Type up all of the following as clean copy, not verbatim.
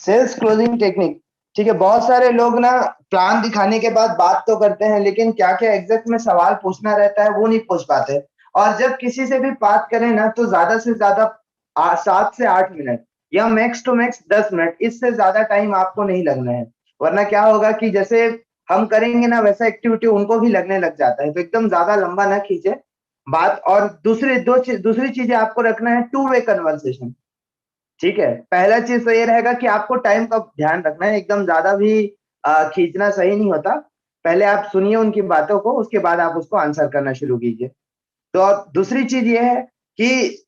Sales closing technique. ठीक है, बहुत सारे लोग ना प्लान दिखाने के बाद बात तो करते हैं, लेकिन क्या क्या एग्जैक्ट में सवाल पूछना रहता है वो नहीं पूछ पाते। और जब किसी से भी बात करें ना तो ज्यादा से ज्यादा 7 से 8 मिनट या मैक्स टू मैक्स 10 मिनट, इससे ज्यादा टाइम आपको नहीं लगना है। वरना क्या होगा कि जैसे हम करेंगे ना वैसा एक्टिविटी उनको भी लगने लग जाता है, तो एकदम ज्यादा लंबा ना खींचे बात। और दूसरी चीजें आपको रखना है टू वे कन्वर्सेशन। ठीक है, पहला चीज तो ये रहेगा कि आपको टाइम का ध्यान रखना है, एकदम ज्यादा भी खींचना सही नहीं होता। पहले आप सुनिए उनकी बातों को, उसके बाद आप उसको आंसर करना शुरू कीजिए। तो अब दूसरी चीज ये है कि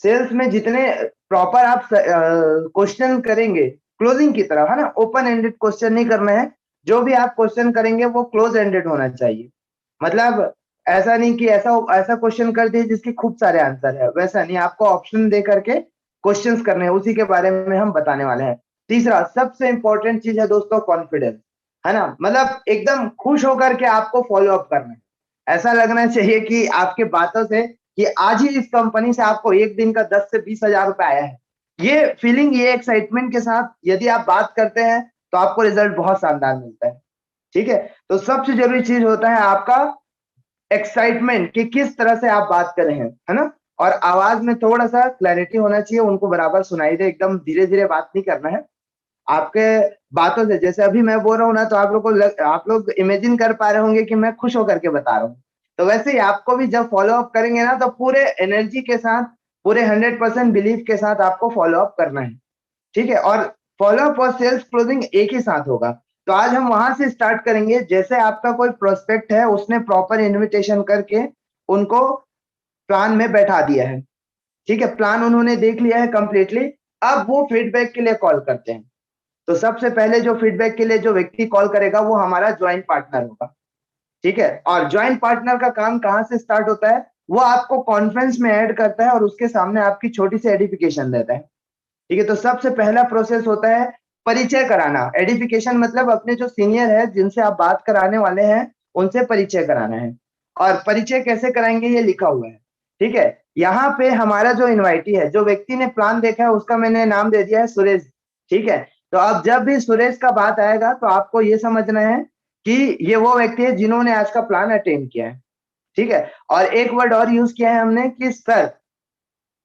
सेल्स में जितने प्रॉपर आप क्वेश्चन करेंगे क्लोजिंग की तरह, है ना, ओपन एंडेड क्वेश्चन नहीं करना है। जो भी आप क्वेश्चन करेंगे वो क्लोज एंडेड होना चाहिए। मतलब ऐसा नहीं कि ऐसा ऐसा क्वेश्चन कर दिए जिसके खूब सारे आंसर है, वैसा नहीं, आपको ऑप्शन दे करके क्वेश्चंस करने हैं, उसी के बारे में हम बताने वाले हैं। तीसरा सबसे इंपॉर्टेंट चीज है दोस्तों, कॉन्फिडेंस, है ना। मतलब एकदम खुश होकर के आपको फॉलो अप करना है। ऐसा लगना चाहिए कि आपके बातों से कि आज ही इस कंपनी से आपको एक दिन का 10 से 20 हजार रुपए आया है। ये फीलिंग, ये एक्साइटमेंट के साथ यदि आप बात करते हैं तो आपको रिजल्ट बहुत शानदार मिलता है। ठीक है, तो सबसे जरूरी चीज होता है आपका एक्साइटमेंट कि किस तरह से आप बात कर रहे हैं, है ना। और आवाज में थोड़ा सा क्लैरिटी होना चाहिए, उनको बराबर सुनाई दे, एकदम धीरे धीरे बात नहीं करना है। आपके बातों से, जैसे अभी मैं बोल रहा हूँ ना, तो आप लोग इमेजिन कर पा रहे होंगे कि मैं खुश होकर के बता रहा हूँ। तो वैसे ही आपको भी जब फॉलो अप करेंगे ना तो पूरे एनर्जी के साथ, पूरे 100% बिलीव के साथ आपको फॉलो अप करना है। ठीक है, और फॉलो अप और सेल्स क्लोजिंग एक ही साथ होगा। तो आज हम वहां से स्टार्ट करेंगे, जैसे आपका कोई प्रोस्पेक्ट है, उसने प्रॉपर इन्विटेशन करके उनको प्लान में बैठा दिया है। ठीक है, प्लान उन्होंने देख लिया है कंप्लीटली। अब वो फीडबैक के लिए कॉल करते हैं। तो सबसे पहले जो फीडबैक के लिए जो व्यक्ति कॉल करेगा वो हमारा ज्वाइंट पार्टनर होगा। ठीक है, और ज्वाइंट पार्टनर का काम कहां से स्टार्ट होता है, वो आपको कॉन्फ्रेंस में ऐड करता है और उसके सामने आपकी छोटी सी एडिफिकेशन देता है। ठीक है, तो सबसे पहला प्रोसेस होता है परिचय कराना। एडिफिकेशन मतलब अपने जो सीनियर है जिनसे आप बात कराने वाले हैं उनसे परिचय कराना है। और परिचय कैसे कराएंगे ये लिखा हुआ है। ठीक है, यहाँ पे हमारा जो इन्वाइटी है, जो व्यक्ति ने प्लान देखा है, उसका मैंने नाम दे दिया है सुरेश। ठीक है, तो अब जब भी सुरेश का बात आएगा तो आपको ये समझना है कि ये वो व्यक्ति है जिन्होंने आज का प्लान अटेंड किया है। ठीक है, और एक वर्ड और यूज किया है हमने कि सर।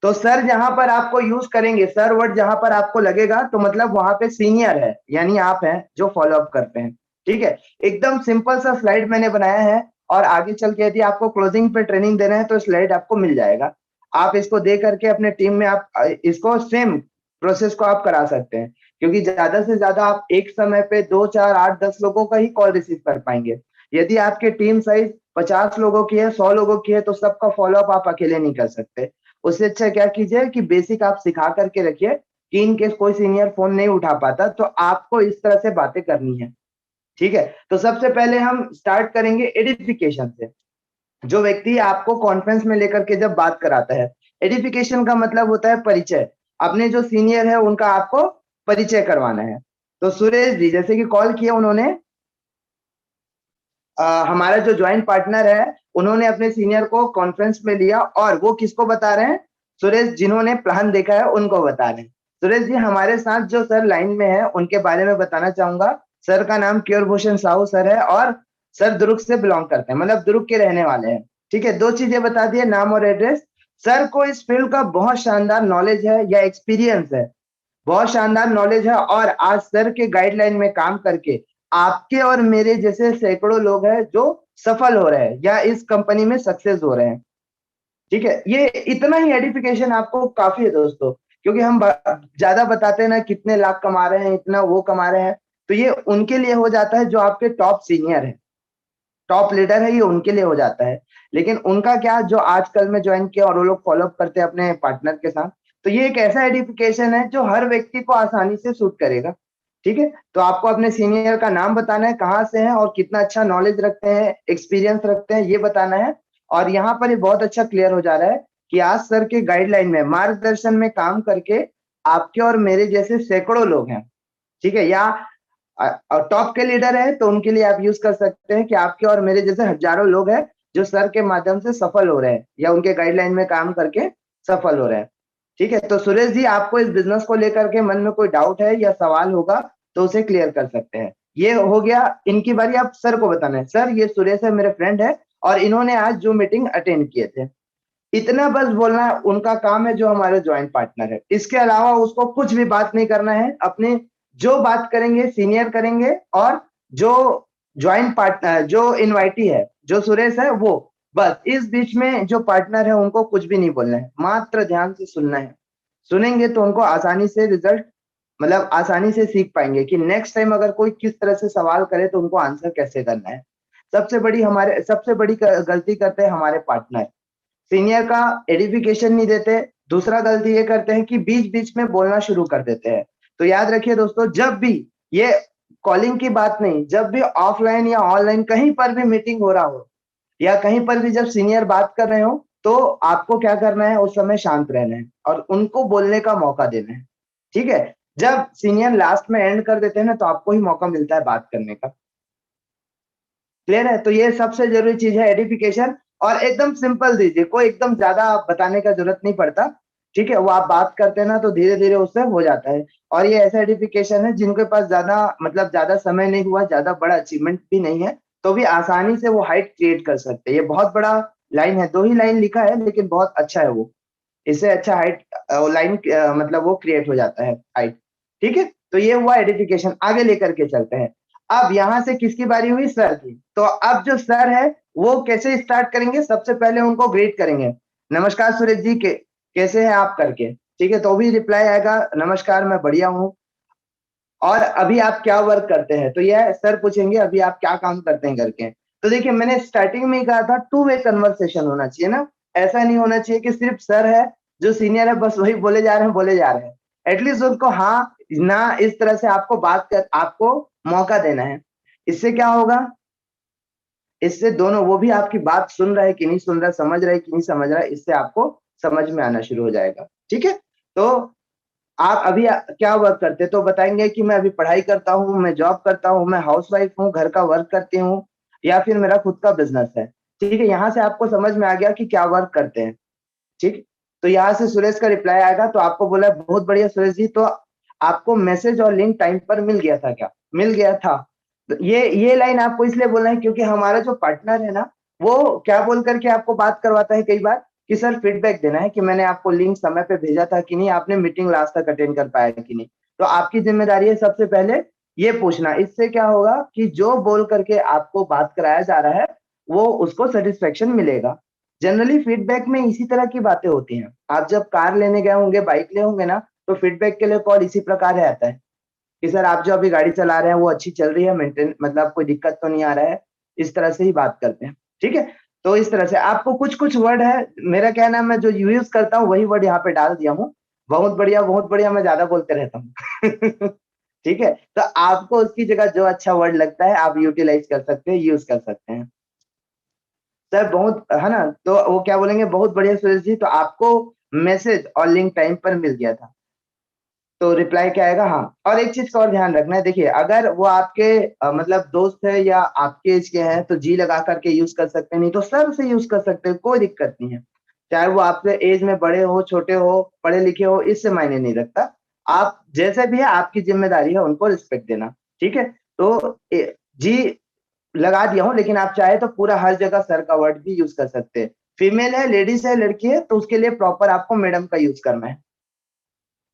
तो सर जहां पर आपको यूज करेंगे, सर वर्ड जहां पर आपको लगेगा, तो मतलब वहां पे सीनियर है, यानी आप हैं जो फॉलो अप करते हैं। ठीक है, एकदम सिंपल सा स्लाइड मैंने बनाया है, और आगे चल के यदि आपको क्लोजिंग पे ट्रेनिंग देना है तो स्लाइड आपको मिल जाएगा। आप इसको दे करके अपने टीम में आप इसको सेम प्रोसेस को आप करा सकते हैं। क्योंकि ज्यादा से ज्यादा आप एक समय पे 2 4 8 10 लोगों का ही कॉल रिसीव कर पाएंगे। यदि आपके टीम साइज 50 लोगों की है, 100 लोगों की है, तो सबका फॉलो अप आप अकेले नहीं कर सकते। उससे अच्छा क्या कीजिए कि बेसिक आप सिखा करके रखिए कि इन केस कोई सीनियर फोन नहीं उठा पाता तो आपको इस तरह से बातें करनी है। ठीक है, तो सबसे पहले हम स्टार्ट करेंगे एडिफिकेशन से। जो व्यक्ति आपको कॉन्फ्रेंस में लेकर के जब बात कराता है, एडिफिकेशन का मतलब होता है परिचय। अपने जो सीनियर है उनका आपको परिचय करवाना है। तो सुरेश जी जैसे कि कॉल किया उन्होंने, हमारा जो ज्वाइंट पार्टनर है उन्होंने अपने सीनियर को कॉन्फ्रेंस में लिया, और वो किसको बता रहे हैं, सुरेश जिन्होंने प्लान देखा है उनको बता रहे हैं। सुरेश जी हमारे साथ जो सर लाइन में है उनके बारे में बताना चाहूंगा। सर का नाम केयर भूषण साहू सर है, और सर दुर्ग से बिलोंग करते हैं, मतलब दुर्ग के रहने वाले हैं। ठीक है, दो चीजें बता दिए, नाम और एड्रेस। सर को इस फील्ड का बहुत शानदार नॉलेज है या एक्सपीरियंस है, बहुत शानदार नॉलेज है। और आज सर के गाइडलाइन में काम करके आपके और मेरे जैसे सैकड़ों लोग हैं जो सफल हो रहे हैं या इस कंपनी में सक्सेस हो रहे हैं। ठीक है, ये इतना ही एडिफिकेशन आपको काफी है दोस्तों। क्योंकि हम ज्यादा बताते हैं ना कितने लाख कमा रहे हैं, इतना वो कमा रहे हैं, तो ये उनके लिए हो जाता है जो आपके टॉप सीनियर है, टॉप लीडर है, ये उनके लिए हो जाता है। लेकिन उनका क्या, जो आजकल में ज्वाइन किया और वो लोग फॉलो अप करते हैं अपने पार्टनर के साथ। तो ये एक ऐसा एडिफिकेशन है जो हर व्यक्ति को आसानी से सूट करेगा। ठीक है, तो आपको अपने सीनियर का नाम बताना है, कहाँ से है और कितना अच्छा नॉलेज रखते हैं, एक्सपीरियंस रखते हैं, ये बताना है। और यहाँ पर ये बहुत अच्छा क्लियर हो जा रहा है कि आज सर के गाइडलाइन में, मार्गदर्शन में काम करके आपके और मेरे जैसे सैकड़ों लोग हैं। ठीक है, या टॉप के लीडर है तो उनके लिए आप यूज कर सकते हैं कि आपके और मेरे जैसे हजारों लोग हैं जो सर के माध्यम से सफल हो रहे हैं या उनके गाइडलाइन में काम करके सफल हो रहे हैं। ठीक है, तो सुरेश जी आपको इस बिजनेस को लेकर के मन में कोई डाउट है या सवाल होगा तो उसे क्लियर कर सकते हैं। ये हो गया इनकी बारी, आप सर को बताना है, सर ये सुरेश है मेरे फ्रेंड है और इन्होंने आज जो मीटिंग अटेंड किए थे, इतना बस बोलना है, उनका काम है जो हमारे ज्वाइंट पार्टनर है। इसके अलावा उसको कुछ भी बात नहीं करना है, अपने जो बात करेंगे सीनियर करेंगे, और जो ज्वाइंट पार्टनर जो इनवाइटी है जो सुरेश है वो, बस इस बीच में जो पार्टनर है उनको कुछ भी नहीं बोलना है, मात्र ध्यान से सुनना है। सुनेंगे तो उनको आसानी से रिजल्ट, मतलब आसानी से सीख पाएंगे कि नेक्स्ट टाइम अगर कोई किस तरह से सवाल करे तो उनको आंसर कैसे करना है। सबसे बड़ी गलती करते हैं हमारे पार्टनर, सीनियर का एडिफिकेशन नहीं देते। दूसरा गलती ये करते हैं कि बीच बीच में बोलना शुरू कर देते हैं। तो याद रखिए दोस्तों, जब भी ये कॉलिंग की बात नहीं, जब भी ऑफलाइन या ऑनलाइन कहीं पर भी मीटिंग हो रहा हो या कहीं पर भी जब सीनियर बात कर रहे हो, तो आपको क्या करना है, उस समय शांत रहना है और उनको बोलने का मौका देना है। ठीक है, जब सीनियर लास्ट में एंड कर देते हैं ना, तो आपको ही मौका मिलता है बात करने का। क्लियर है? तो ये सबसे जरूरी चीज है, एडिफिकेशन। और एकदम सिंपल दीजिए, कोई एकदम ज्यादा बताने का जरूरत नहीं पड़ता। ठीक है, वो आप बात करते हैं ना तो धीरे धीरे उससे हो जाता है। और ये ऐसा एडिफिकेशन है जिनके पास ज्यादा, मतलब ज्यादा समय नहीं हुआ, ज्यादा बड़ा अचीवमेंट भी नहीं है, तो भी आसानी से वो हाइट क्रिएट कर सकते हैं। ये बहुत बड़ा लाइन है, 2 ही लाइन लिखा है लेकिन बहुत अच्छा है वो। इससे अच्छा हाइट लाइन मतलब वो क्रिएट हो जाता है हाइट। ठीक है, तो ये हुआ एडिफिकेशन। आगे लेकर के चलते हैं। अब यहां से किसकी बारी हुई, सर की। तो अब जो सर है वो कैसे स्टार्ट करेंगे, सबसे पहले उनको ग्रीट करेंगे, नमस्कार सुरेश जी के कैसे हैं आप करके। ठीक है, तो भी रिप्लाई आएगा, नमस्कार मैं बढ़िया हूँ, और अभी आप क्या वर्क करते हैं। तो यह सर पूछेंगे अभी आप क्या काम करते हैं करके। तो देखिए मैंने स्टार्टिंग में ही कहा था, 2 वे कन्वर्सेशन होना चाहिए ना। ऐसा नहीं होना चाहिए कि सिर्फ सर है जो सीनियर है बस वही बोले जा रहे हैं बोले जा रहे हैं। एटलीस्ट उनको हाँ ना इस तरह से आपको बात कर, आपको मौका देना है। इससे क्या होगा, इससे दोनों, वो भी आपकी बात सुन रहा है कि नहीं सुन रहा, समझ रहा है कि नहीं समझ रहा है, इससे आपको समझ में आना शुरू हो जाएगा। ठीक है, तो आप अभी क्या वर्क करते हैं, तो बताएंगे कि मैं अभी पढ़ाई करता हूँ, मैं जॉब करता हूँ, मैं हाउसवाइफ हूँ, घर का वर्क करती हूँ, या फिर मेरा खुद का बिजनेस है। ठीक है, यहाँ से आपको समझ में आ गया कि क्या वर्क करते हैं। ठीक, तो यहाँ से सुरेश का रिप्लाई आएगा, तो आपको बोला बहुत बढ़िया सुरेश जी, तो आपको मैसेज और लिंक टाइम पर मिल गया था क्या, मिल गया था। तो ये लाइन आपको इसलिए बोलना है क्योंकि हमारा जो पार्टनर है ना, वो क्या बोल करके आपको बात करवाता है कई बार कि सर फीडबैक देना है कि मैंने आपको लिंक समय पे भेजा था कि नहीं, आपने मीटिंग लास्ट तक अटेंड कर पाया कि नहीं। तो आपकी जिम्मेदारी है सबसे पहले ये पूछना। इससे क्या होगा कि जो बोल करके आपको बात कराया जा रहा है वो उसको सेटिस्फेक्शन मिलेगा। जनरली फीडबैक में इसी तरह की बातें होती हैं। आप जब कार लेने गए होंगे, बाइक ले होंगे ना, तो फीडबैक के लिए कॉल इसी प्रकार है आता है कि सर आप जो अभी गाड़ी चला रहे हैं वो अच्छी चल रही है, मेंटेन मतलब कोई दिक्कत तो नहीं आ रहा है। इस तरह से ही बात करते हैं। ठीक है, तो इस तरह से आपको कुछ कुछ वर्ड है, मेरा क्या नाम, मैं जो यूज करता हूँ वही वर्ड यहाँ पे डाल दिया हूँ। बहुत बढ़िया मैं ज्यादा बोलते रहता हूँ। ठीक है, तो आपको उसकी जगह जो अच्छा वर्ड लगता है आप यूटिलाइज कर सकते हैं, यूज कर सकते हैं। सर बहुत है ना, तो वो क्या बोलेंगे, बहुत बढ़िया सुरेश जी, तो आपको मैसेज और लिंक टाइम पर मिल गया था। तो रिप्लाई क्या आएगा, हाँ। और एक चीज का और ध्यान रखना है, देखिए अगर वो आपके मतलब दोस्त है या आपके एज के हैं तो जी लगा करके यूज कर सकते हैं, नहीं तो सर से यूज कर सकते हैं, कोई दिक्कत नहीं है। चाहे वो आपसे एज में बड़े हो छोटे हो पढ़े लिखे हो, इससे मायने नहीं रखता। आप जैसे भी है आपकी जिम्मेदारी है उनको रिस्पेक्ट देना। ठीक है, तो जी लगा दिया हूँ, लेकिन आप चाहे तो पूरा हर जगह सर का वर्ड भी यूज कर सकते हैं। फीमेल है, लेडीज है, लड़की है, तो उसके लिए प्रॉपर आपको मैडम का यूज करना है।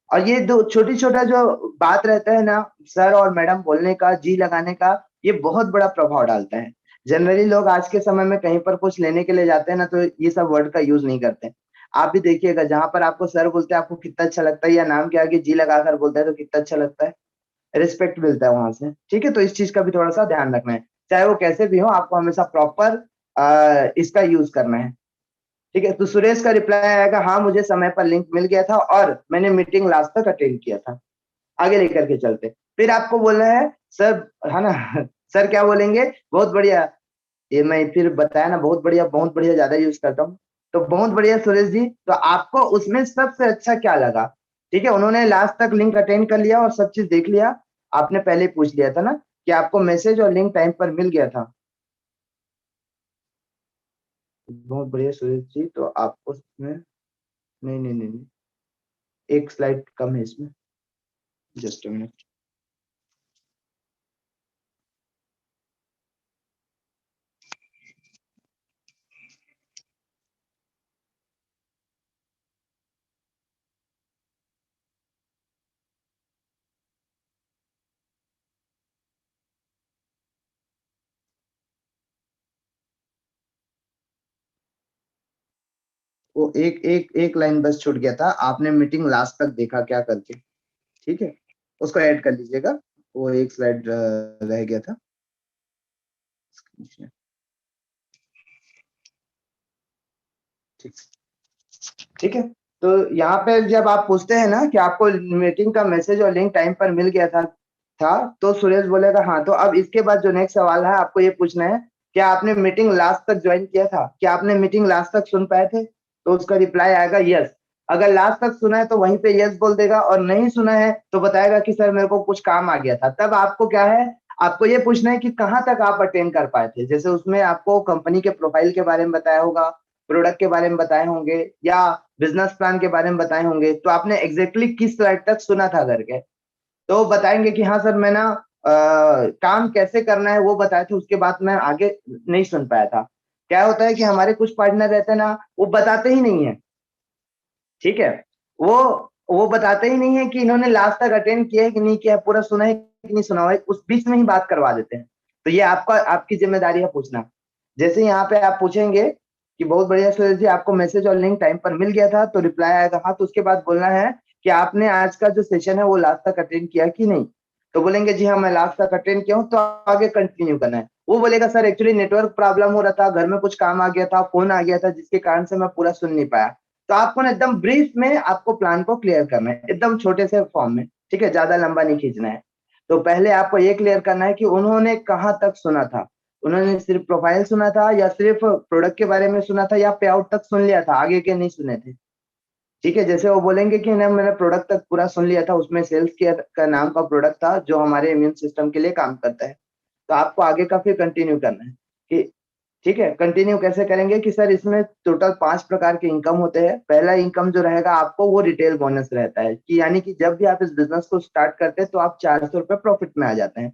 और ये दो छोटी छोटा जो बात रहता है ना, सर और मैडम बोलने का, जी लगाने का, ये बहुत बड़ा प्रभाव डालता है। जनरली लोग आज के समय में कहीं पर कुछ लेने के लिए जाते हैं ना, तो ये सब वर्ड का यूज नहीं करते। आप भी देखिएगा, जहां पर आपको सर बोलते हैं आपको कितना अच्छा लगता है, या नाम के आगे जी लगाकर बोलता है तो कितना अच्छा लगता है, रिस्पेक्ट मिलता है वहां से। ठीक है, तो इस चीज का भी थोड़ा सा ध्यान रखना है। चाहे वो कैसे भी हो, आपको हमेशा प्रॉपर इसका यूज करना है। ठीक है, तो सुरेश का रिप्लाई आएगा, हाँ मुझे समय पर लिंक मिल गया था और मैंने मीटिंग लास्ट तक अटेंड किया था। आगे लेकर के चलते, फिर आपको बोलना है सर, है ना। सर क्या बोलेंगे, बहुत बढ़िया। ये मैं फिर बताया ना, बहुत बढ़िया ज्यादा यूज करता हूँ। तो बहुत बढ़िया सुरेश जी, तो आपको उसमें सबसे अच्छा क्या लगा। ठीक है, उन्होंने लास्ट तक लिंक अटेंड कर लिया और सब चीज देख लिया। आपने पहले ही पूछ लिया था ना कि आपको मैसेज और लिंक टाइम पर मिल गया था। बहुत बढ़िया सुरेश जी, तो आपको उसमें, नहीं नहीं नहीं नहीं, एक स्लाइड कम है इसमें, जस्ट अ मिनट। वो एक एक एक लाइन बस छूट गया था, आपने मीटिंग लास्ट तक देखा क्या करके, ठीक है, उसको ऐड कर लीजिएगा, वो एक स्लाइड रह गया था। ठीक, ठीक है। तो यहाँ पे जब आप पूछते हैं ना कि आपको मीटिंग का मैसेज और लिंक टाइम पर मिल गया था तो सुरेश बोलेगा हाँ। तो अब इसके बाद जो नेक्स्ट सवाल है आपको ये पूछना है, क्या आपने मीटिंग लास्ट तक ज्वाइन किया था, क्या आपने मीटिंग लास्ट तक सुन पाए थे? तो उसका रिप्लाई आएगा यस। अगर लास्ट तक सुना है तो वहीं पे यस बोल देगा, और नहीं सुना है तो बताएगा कि सर मेरे को कुछ काम आ गया था। तब आपको क्या है, आपको ये पूछना है कि कहाँ तक आप अटेंड कर पाए थे। जैसे उसमें आपको कंपनी के प्रोफाइल के बारे में बताया होगा, प्रोडक्ट के बारे में बताए होंगे, या बिजनेस प्लान के बारे में बताए होंगे, तो आपने एग्जैक्टली किस स्लाइड तक सुना था करके। तो बताएंगे कि हाँ सर मैं ना काम कैसे करना है वो बताए थे, उसके बाद मैं आगे नहीं सुन पाया था। क्या होता है कि हमारे कुछ पार्टनर रहते हैं ना, वो बताते ही नहीं है, ठीक है, वो वो बताते ही नहीं है कि इन्होंने लास्ट तक अटेंड किया है कि नहीं किया है, पूरा सुना है कि नहीं सुना हुआ है, उस बीच में ही बात करवा देते हैं। तो ये आपका आपकी जिम्मेदारी है पूछना। जैसे यहाँ पे आप पूछेंगे कि बहुत बढ़िया सुरेश जी, आपको मैसेज और लिंक टाइम पर मिल गया था, तो रिप्लाई आएगा हाँ। तो उसके बाद बोलना है कि आपने आज का जो सेशन है वो लास्ट तक अटेंड किया कि नहीं। तो बोलेंगे जी हाँ मैं लास्ट तक अटेंड किया हूँ, तो आगे कंटिन्यू करना है। वो बोलेगा सर एक्चुअली नेटवर्क प्रॉब्लम हो रहा था, घर में कुछ काम आ गया था, फोन आ गया था, जिसके कारण से मैं पूरा सुन नहीं पाया। तो आपको ना एकदम ब्रीफ में आपको प्लान को क्लियर करना है, एकदम छोटे से फॉर्म में, ठीक है, ज्यादा लंबा नहीं खींचना है। तो पहले आपको ये क्लियर करना है कि उन्होंने कहाँ तक सुना था। उन्होंने सिर्फ प्रोफाइल सुना था, या सिर्फ प्रोडक्ट के बारे में सुना था, या पे आउट तक सुन लिया था, आगे के नहीं सुने थे। ठीक है, जैसे वो बोलेंगे कि ना मैंने प्रोडक्ट तक पूरा सुन लिया था, उसमें सेल्स केयर का नाम का प्रोडक्ट था जो हमारे इम्यून सिस्टम के लिए काम करता है। तो आपको आगे का फिर कंटिन्यू करना है कि ठीक है, कंटिन्यू कैसे करेंगे कि सर इसमें टोटल 5 प्रकार के इनकम होते हैं। पहला इनकम जो रहेगा आपको वो रिटेल बोनस रहता है, कि यानी कि जब भी आप इस बिजनेस को स्टार्ट करते हैं तो आप 400 रुपए प्रॉफिट में आ जाते हैं।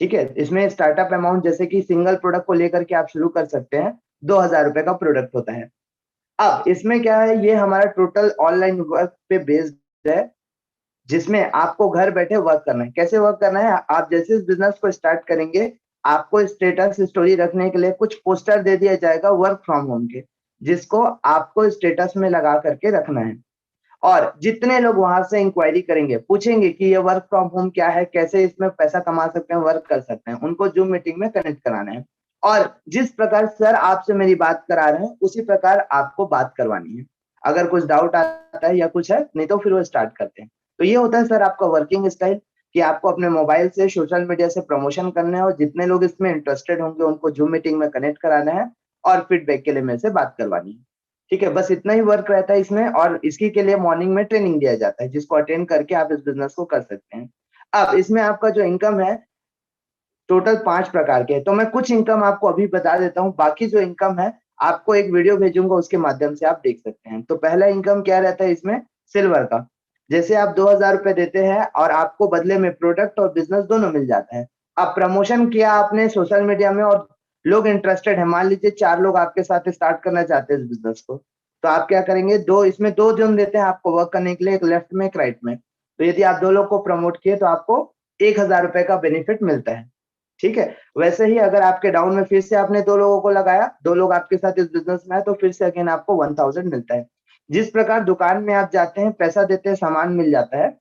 ठीक है, इसमें स्टार्टअप अमाउंट जैसे कि सिंगल प्रोडक्ट को लेकर के आप शुरू कर सकते हैं, 2000 रुपए का प्रोडक्ट होता है। अब इसमें क्या है, ये हमारा टोटल ऑनलाइन वर्क पे बेस्ड है, जिसमें आपको घर बैठे वर्क करना है। कैसे वर्क करना है, आप जैसे इस बिजनेस को स्टार्ट करेंगे, आपको स्टेटस स्टोरी रखने के लिए कुछ पोस्टर दे दिया जाएगा वर्क फ्रॉम होम के, जिसको आपको स्टेटस में लगा करके रखना है। और जितने लोग वहां से इंक्वायरी करेंगे, पूछेंगे कि ये वर्क फ्रॉम होम क्या है, कैसे इसमें पैसा कमा सकते हैं, वर्क कर सकते हैं, उनको जूम मीटिंग में कनेक्ट कराना है। और जिस प्रकार सर आपसे मेरी बात करा रहे हैं उसी प्रकार आपको बात करवानी है। अगर कुछ डाउट आता है या कुछ है, नहीं तो फिर वो स्टार्ट करते हैं। तो ये होता है सर आपका वर्किंग स्टाइल, कि आपको अपने मोबाइल से सोशल मीडिया से प्रमोशन करना है, और जितने लोग इसमें इंटरेस्टेड होंगे उनको जूम मीटिंग में कनेक्ट कराना है, और फीडबैक के लिए मेरे से बात करवानी है। ठीक है, बस इतना ही वर्क रहता है इसमें, और इसकी के लिए मॉर्निंग में ट्रेनिंग दिया जाता है, जिसको अटेंड करके आप इस बिजनेस को कर सकते हैं। अब इसमें आपका जो इनकम है टोटल 5 प्रकार के हैं। तो मैं कुछ इनकम आपको अभी बता देता हूँ, बाकी जो इनकम है आपको एक वीडियो भेजूंगा, उसके माध्यम से आप देख सकते हैं। तो पहला इनकम क्या रहता है इसमें, सिल्वर का। जैसे आप 2000 रुपए देते हैं और आपको बदले में प्रोडक्ट और बिजनेस दोनों मिल जाता है। अब प्रमोशन किया आपने सोशल मीडिया में और लोग इंटरेस्टेड है, मान लीजिए 4 लोग आपके साथ स्टार्ट करना चाहते हैं इस बिजनेस को, तो आप क्या करेंगे, दो इसमें 2 जोन देते हैं आपको वर्क करने के लिए, एक लेफ्ट में एक राइट में। तो यदि आप 2 लोग को प्रमोट किए तो आपको 1000 रुपए का बेनिफिट मिलता है। ठीक है, वैसे ही अगर आपके डाउन में फिर से आपने 2 लोगों को लगाया, 2 लोग आपके साथ इस बिजनेस में आए, तो फिर से अगेन आपको 1000 मिलता है। जिस प्रकार दुकान में आप जाते हैं, पैसा देते हैं, सामान मिल जाता है,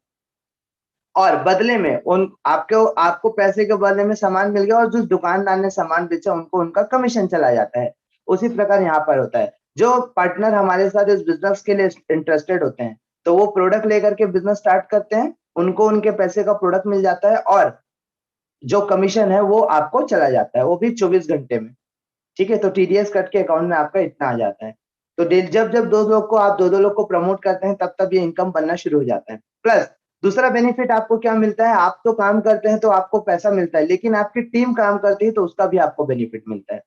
और बदले में उन आपको आपको पैसे के बदले में सामान मिल गया, और जो दुकानदार ने सामान बेचा उनको उनका कमीशन चला जाता है। उसी प्रकार यहाँ पर होता है। जो पार्टनर हमारे साथ इस बिजनेस के लिए इंटरेस्टेड होते हैं, तो वो प्रोडक्ट लेकर के बिजनेस स्टार्ट करते हैं, उनको उनके पैसे का प्रोडक्ट मिल जाता है, और जो कमीशन है वो आपको चला जाता है, वो भी 24 घंटे में। ठीक है, तो टीडीएस कट के अकाउंट में आपका इतना आ जाता है। तो जब जब 2 लोग को आप 2-2 लोग को प्रमोट करते हैं, तब तब ये इनकम बनना शुरू हो जाता है। प्लस दूसरा बेनिफिट आपको क्या मिलता है, आप तो काम करते हैं तो आपको पैसा मिलता है, लेकिन आपकी टीम काम करती है तो उसका भी आपको बेनिफिट मिलता है।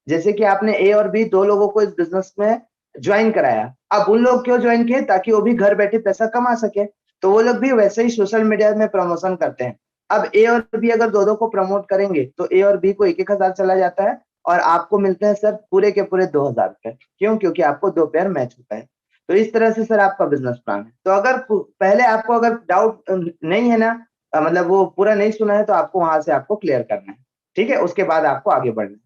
जैसे कि आपने ए और बी 2 लोगों को इस बिजनेस में ज्वाइन कराया। अब उन लोग क्यों ज्वाइन किए? ताकि वो भी घर बैठे पैसा कमा सके। तो वो लोग भी वैसे ही सोशल मीडिया में प्रमोशन करते हैं। अब ए और बी अगर दो दो को प्रमोट करेंगे तो ए और बी को 1,000 चला जाता है और आपको मिलते हैं सर पूरे के पूरे 2,000 रुपए। क्यों? क्योंकि आपको दो पेयर मैच होता है। तो इस तरह से सर आपका बिजनेस प्लान है। तो अगर पहले आपको अगर डाउट नहीं है ना, मतलब वो पूरा नहीं सुना है, तो आपको वहां से आपको क्लियर करना है। ठीक है, उसके बाद आपको आगे बढ़ना है।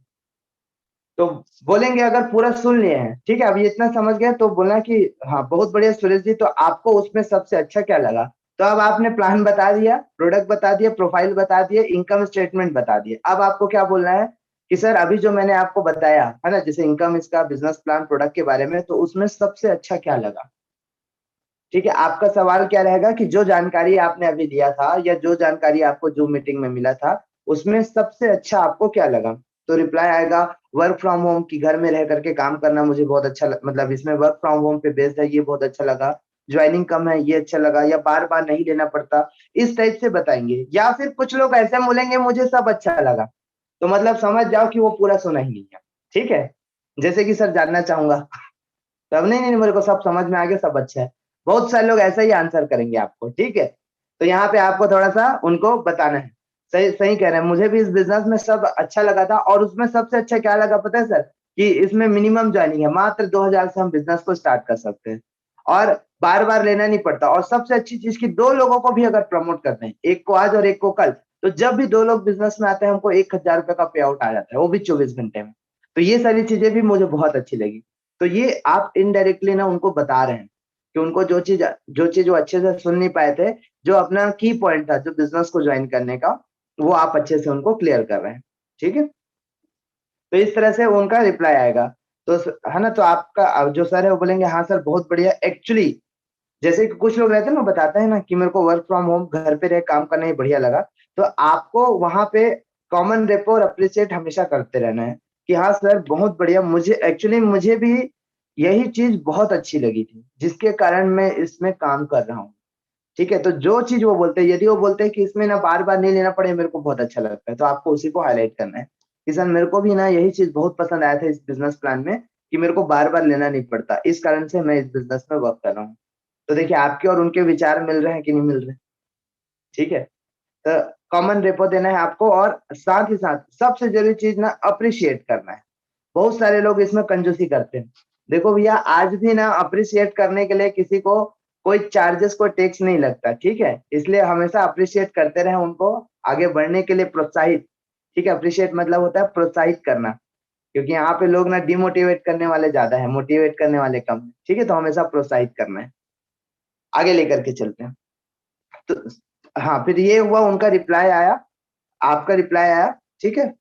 तो बोलेंगे अगर पूरा सुन लिए हैं, ठीक है, अब ये इतना समझ गए तो बोलना कि हाँ बहुत बढ़िया सुरेश जी, तो आपको उसमें सबसे अच्छा क्या लगा? तो अब आपने प्लान बता दिया, प्रोडक्ट बता दिया, प्रोफाइल बता दिया, इनकम स्टेटमेंट बता दिए। अब आपको क्या बोलना है कि सर अभी जो मैंने आपको बताया है ना, जैसे इनकम, इसका बिजनेस प्लान, प्रोडक्ट के बारे में, तो उसमें सबसे अच्छा क्या लगा? ठीक है, आपका सवाल क्या रहेगा कि जो जानकारी आपने अभी दिया था या जो जानकारी आपको जूम मीटिंग में मिला था, उसमें सबसे अच्छा आपको क्या लगा? तो रिप्लाई आएगा वर्क फ्रॉम होम, की घर में रह करके काम करना मुझे बहुत अच्छा मतलब इसमें वर्क फ्रॉम होम पे बेस्ड है, ये बहुत अच्छा लगा। ज्वाइनिंग कम है, ये अच्छा लगा, या बार बार नहीं लेना पड़ता। इस टाइप से बताएंगे। या फिर कुछ लोग ऐसे बोलेंगे मुझे सब अच्छा लगा, तो मतलब समझ जाओ कि वो पूरा सुना ही नहीं है। ठीक है, जैसे कि सर जानना चाहूंगा तब नहीं नहीं मेरे को सब समझ में आ गया, सब अच्छा है। बहुत सारे लोग ऐसा ही आंसर करेंगे आपको। ठीक है, तो यहाँ पे आपको थोड़ा सा उनको बताना है। सही सही कह रहे हैं, मुझे भी इस बिजनेस में सब अच्छा लगा था। और उसमें सबसे अच्छा क्या लगा पता है सर? कि इसमें मिनिमम ज्वाइनिंग है, मात्र 2,000 से हम बिजनेस को स्टार्ट कर सकते हैं और बार बार लेना नहीं पड़ता। और सबसे अच्छी चीज की दो लोगों को भी अगर प्रमोट करते हैं, एक को आज और एक को कल, तो जब भी दो लोग बिजनेस में आते हैं हमको 1,000 रुपए का पे आउट आ जाता है, वो भी 24 घंटे में। तो ये सारी चीजें भी मुझे बहुत अच्छी लगी। तो ये आप इनडायरेक्टली ना उनको बता रहे हैं कि उनको जो चीज वो अच्छे से सुन नहीं पाए थे, जो अपना की पॉइंट था जो बिजनेस को ज्वाइन करने का, वो आप अच्छे से उनको क्लियर कर रहे हैं। ठीक है, तो इस तरह से उनका रिप्लाई आएगा। तो है ना, तो आपका जो सर है वो बोलेंगे हाँ सर बहुत बढ़िया। एक्चुअली जैसे कि कुछ लोग रहते हैं ना, बताते हैं ना कि मेरे को वर्क फ्रॉम होम घर पे रह काम करना ही बढ़िया लगा। तो आपको वहां पे कॉमन रेपो और अप्रिशिएट हमेशा करते रहना है कि हाँ सर बहुत बढ़िया, मुझे भी यही चीज बहुत अच्छी लगी थी जिसके कारण मैं इसमें काम कर रहा हूँ। ठीक है, तो जो चीज वो बोलते हैं, यदि वो बोलते हैं कि इसमें ना बार बार नहीं लेना पड़े, मेरे को बहुत अच्छा लगता है, तो आपको उसी को हाईलाइट करना है कि सर मेरे को भी ना यही चीज बहुत पसंद आया था इस बिजनेस प्लान में, कि मेरे को बार बार लेना नहीं पड़ता, इस कारण से मैं इस बिजनेस में वर्क कर रहा हूँ। तो देखिए आपके और उनके विचार मिल रहे हैं कि नहीं मिल रहे? ठीक है, तो कॉमन रेपो देना है आपको। और साथ ही साथ सबसे जरूरी चीज ना अप्रिशिएट करना है। बहुत सारे लोग इसमें कंजूसी करते हैं। देखो भैया, आज भी ना अप्रिशिएट करने के लिए किसी को कोई चार्जेस, कोई टैक्स नहीं लगता। ठीक है, इसलिए हमेशा अप्रिशिएट करते रहे उनको, आगे बढ़ने के लिए प्रोत्साहित। ठीक है, अप्रिशिएट मतलब होता है प्रोत्साहित करना, क्योंकि यहाँ पे लोग ना डिमोटिवेट करने वाले ज्यादा है, मोटिवेट करने वाले कम है। ठीक है, तो हमेशा प्रोत्साहित करना है, आगे लेकर के चलते हैं। तो हाँ, फिर ये हुआ, उनका रिप्लाई आया, आपका रिप्लाई आया। ठीक है,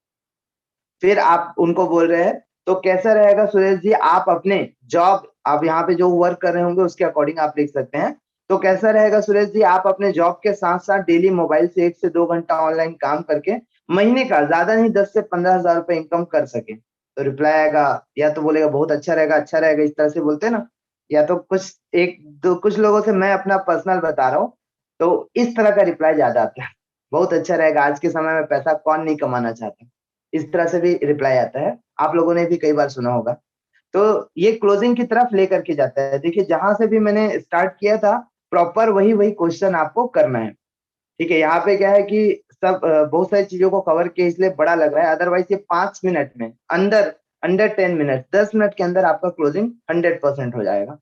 फिर आप उनको बोल रहे हैं तो कैसा रहेगा सुरेश जी, आप अपने जॉब, आप यहाँ पे जो वर्क कर रहे होंगे उसके अकॉर्डिंग आप लिख सकते हैं। तो कैसा रहेगा सुरेश जी, आप अपने जॉब के साथ साथ डेली मोबाइल से 1 से 2 घंटा ऑनलाइन काम करके महीने का ज्यादा नहीं 10 से 15 हजार रुपए इनकम कर सके। तो रिप्लाई आएगा, या तो बोलेगा बहुत अच्छा रहेगा, अच्छा रहेगा, इस तरह से बोलते हैं ना। या तो कुछ लोगों से मैं अपना पर्सनल बता रहा हूँ, तो इस तरह का रिप्लाई ज्यादा आता है। बहुत अच्छा रहेगा, आज के समय में पैसा कौन नहीं कमाना चाहता। इस तरह से भी रिप्लाई आता है, आप लोगों ने भी कई बार सुना होगा। तो ये क्लोजिंग की तरफ लेकर के जाता है। देखिए जहां से भी मैंने स्टार्ट किया था, प्रॉपर वही वही क्वेश्चन आपको करना है। ठीक है, यहाँ पे क्या है कि सब बहुत सारी चीजों को कवर किया इसलिए बड़ा लग रहा है, अदरवाइज ये 5 मिनट में अंदर, अंडर 10 मिनट, 10 मिनट के अंदर आपका क्लोजिंग 100% हो जाएगा।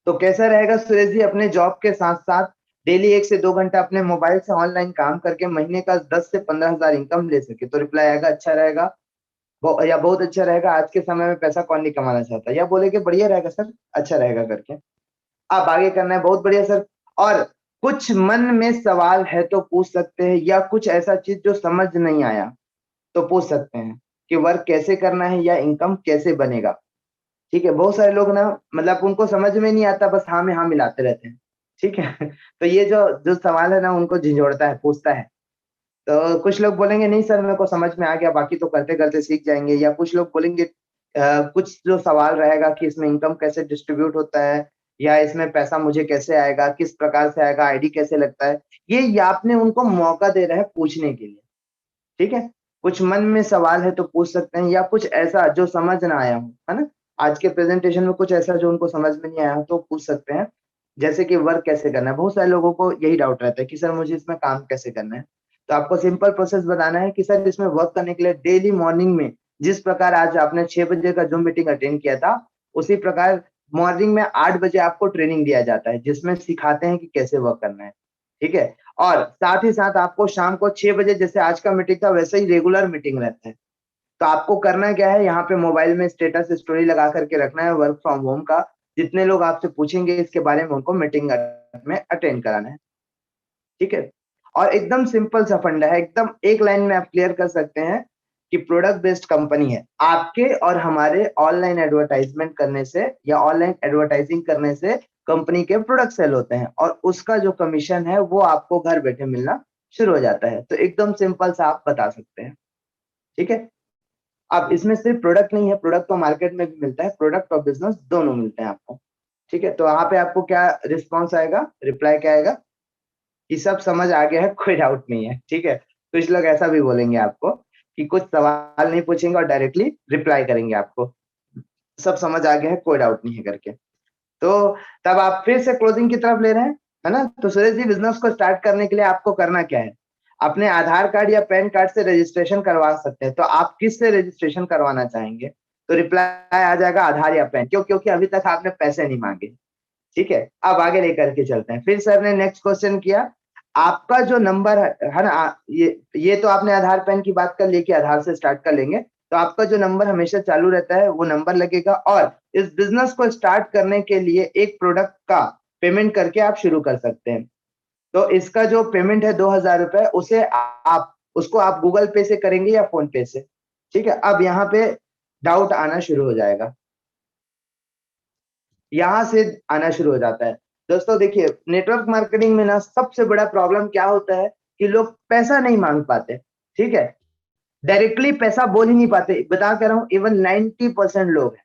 तो कैसा रहेगा सुरेश जी, अपने जॉब के साथ साथ डेली 1 से 2 घंटा अपने मोबाइल से ऑनलाइन काम करके महीने का 10 से 15 हजार इनकम ले सके। तो रिप्लाई आएगा अच्छा रहेगा, या बहुत अच्छा रहेगा, आज के समय में पैसा कौन नहीं कमाना चाहता, या बोले कि बढ़िया रहेगा सर, अच्छा रहेगा करके आप आगे करना है। बहुत बढ़िया सर। और कुछ मन में सवाल है तो पूछ सकते हैं, या कुछ ऐसा चीज जो समझ नहीं आया तो पूछ सकते हैं कि वर्क कैसे करना है या इनकम कैसे बनेगा। ठीक है, बहुत सारे लोग ना मतलब उनको समझ में नहीं आता, बस हाँ में हाँ मिलाते रहते हैं। ठीक है तो ये जो जो सवाल है ना उनको झिझोड़ता है, पूछता है। तो कुछ लोग बोलेंगे नहीं सर मेरे को समझ में आ गया, बाकी तो करते करते सीख जाएंगे। या कुछ लोग बोलेंगे कुछ जो सवाल रहेगा कि इसमें इनकम कैसे डिस्ट्रीब्यूट होता है, या इसमें पैसा मुझे कैसे आएगा, किस प्रकार से आएगा, आईडी कैसे लगता है। ये आपने उनको मौका दे रहा है पूछने के लिए। ठीक है, कुछ मन में सवाल है तो पूछ सकते हैं, या कुछ ऐसा जो समझ ना आया हो, है ना, आज के प्रेजेंटेशन में कुछ ऐसा जो उनको समझ में नहीं आया तो पूछ सकते हैं। जैसे कि वर्क कैसे करना है, बहुत सारे लोगों को यही डाउट रहता है कि सर मुझे इसमें काम कैसे करना है। तो आपको सिंपल प्रोसेस बताना है कि सर इसमें वर्क करने के लिए डेली मॉर्निंग में जिस प्रकार आज आपने 6 बजे का जूम मीटिंग अटेंड किया था, उसी प्रकार मॉर्निंग में 8 बजे आपको ट्रेनिंग दिया जाता है, जिसमें सिखाते हैं कि कैसे वर्क करना है। ठीक है? और साथ ही साथ आपको शाम को 6 बजे जैसे आज का मीटिंग था वैसे ही रेगुलर मीटिंग रहता है। तो आपको करना क्या है, यहाँ पे मोबाइल में स्टेटस स्टोरी लगा करके रखना है वर्क फ्रॉम होम का। जितने लोग आपसे पूछेंगे इसके बारे में उनको मीटिंग में अटेंड कराना है। ठीक है? और एकदम सिंपल सा फंडा है, एकदम एक लाइन में आप क्लियर कर सकते हैं कि प्रोडक्ट बेस्ड कंपनी है। आपके और हमारे ऑनलाइन एडवर्टाइजमेंट करने से या ऑनलाइन एडवर्टाइजिंग करने से कंपनी के प्रोडक्ट सेल होते हैं और उसका जो कमीशन है वो आपको घर बैठे मिलना शुरू हो जाता है। तो एकदम सिंपल सा आप बता सकते हैं। ठीक है? अब इसमें सिर्फ प्रोडक्ट नहीं है, प्रोडक्ट तो मार्केट में भी मिलता है, प्रोडक्ट और बिजनेस दोनों मिलते हैं आपको। ठीक है? तो वहाँ पे आपको क्या रिस्पॉन्स आएगा, रिप्लाई क्या आएगा कि सब समझ आ गया है, कोई डाउट नहीं है। ठीक है? कुछ लोग ऐसा भी बोलेंगे आपको कि कुछ सवाल नहीं पूछेंगे और डायरेक्टली रिप्लाई करेंगे आपको, सब समझ आ गया है, कोई डाउट नहीं है करके। तो तब आप फिर से क्लोजिंग की तरफ ले रहे हैं, है ना? तो सुरेश जी, बिजनेस को स्टार्ट करने के लिए आपको करना क्या है? अपने आधार कार्ड या पैन कार्ड से रजिस्ट्रेशन करवा सकते हैं। तो आप किस से रजिस्ट्रेशन करवाना चाहेंगे? तो रिप्लाई आ जाएगा आधार या पैन। क्यों? क्योंकि अभी तक आपने पैसे नहीं मांगे। ठीक है? अब आगे लेकर के चलते हैं। फिर सर ने नेक्स्ट क्वेश्चन किया, आपका जो नंबर है ना, ये तो आपने आधार पैन की बात कर ली कि आधार से स्टार्ट कर लेंगे। तो आपका जो नंबर हमेशा चालू रहता है वो नंबर लगेगा और इस बिजनेस को स्टार्ट करने के लिए एक प्रोडक्ट का पेमेंट करके आप शुरू कर सकते हैं। तो इसका जो पेमेंट है 2000 रुपए, उसे आप उसको आप गूगल पे से करेंगे या फोन पे से। ठीक है? अब यहाँ पे डाउट आना शुरू हो जाएगा, यहाँ से आना शुरू हो जाता है। दोस्तों देखिए, नेटवर्क मार्केटिंग में ना सबसे बड़ा प्रॉब्लम क्या होता है कि लोग पैसा नहीं मांग पाते। ठीक है? डायरेक्टली पैसा बोल ही नहीं पाते। बता के रहा हूँ, इवन 90% लोग हैं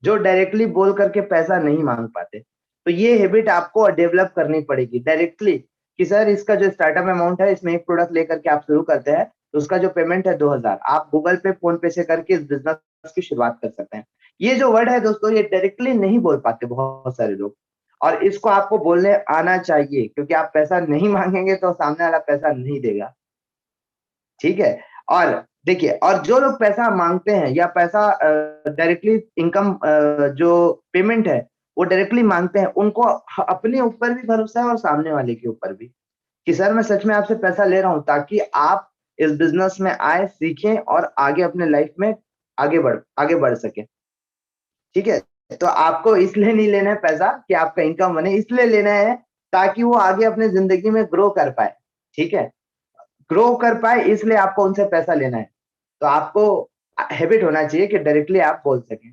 जो डायरेक्टली बोल करके पैसा नहीं मांग पाते। तो ये हैबिट आपको डेवलप करनी पड़ेगी डायरेक्टली कि सर इसका जो स्टार्टअप अमाउंट है इसमें एक प्रोडक्ट लेकर के आप शुरू करते हैं, तो उसका जो पेमेंट है 2000, आप गूगल पे फोन पे से करके इस बिजनेस की शुरुआत कर सकते हैं। ये जो वर्ड है दोस्तों, ये डायरेक्टली नहीं बोल पाते बहुत सारे लोग, और इसको आपको बोलने आना चाहिए, क्योंकि आप पैसा नहीं मांगेंगे तो सामने वाला पैसा नहीं देगा। ठीक है? और देखिए, और जो लोग पैसा माँगते हैं या पैसा डायरेक्टली इनकम जो पेमेंट है, वो डायरेक्टली माँगते हैं, उनको अपने ऊपर भी भरोसा है और सामने वाले के ऊपर भी, कि सर मैं सच में आपसे पैसा ले रहा हूँ ताकि आप इस बिज़नेस में आएँ, सीखें और आगे अपने लाइफ में आगे बढ़ सकें। ठीक है? तो आपको इसलिए नहीं लेना है पैसा कि आपका इनकम बने, इसलिए लेना है ताकि वो आगे अपनी ज़िंदगी में ग्रो कर पाए। ठीक है? ग्रो कर पाए इसलिए आपको उनसे पैसा लेना है। तो आपको हैबिट होना चाहिए कि डायरेक्टली आप बोल सकें,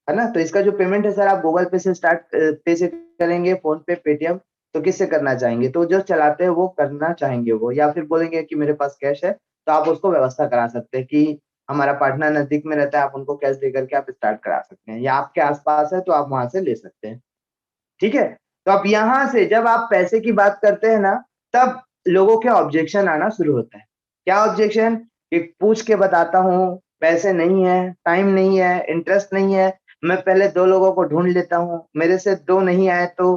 है ना? तो इसका जो पेमेंट है सर, आप गूगल पे से पे से करेंगे, फ़ोन पे, पेटीएम, तो किससे करना चाहेंगे? तो जो चलाते हैं वो करना चाहेंगे वो, या फिर बोलेंगे कि मेरे पास कैश है, तो आप उसको व्यवस्था करा सकते हैं कि हमारा पार्टनर नज़दीक में रहता है, आप उनको कैश दे करके आप स्टार्ट करा सकते हैं, या आपके आस-पास है तो आप वहाँ से ले सकते हैं। ठीक है? तो अब यहाँ से जब आप पैसे की बात करते हैं ना, तब लोगों के ऑब्जेक्शन आना शुरू होता है। क्या ऑब्जेक्शन? कि पूछ के बताता हूँ, पैसे नहीं है, टाइम नहीं है, इंटरेस्ट नहीं है, मैं पहले 2 लोगों को ढूँढ लेता हूँ, मेरे से 2 नहीं आए तो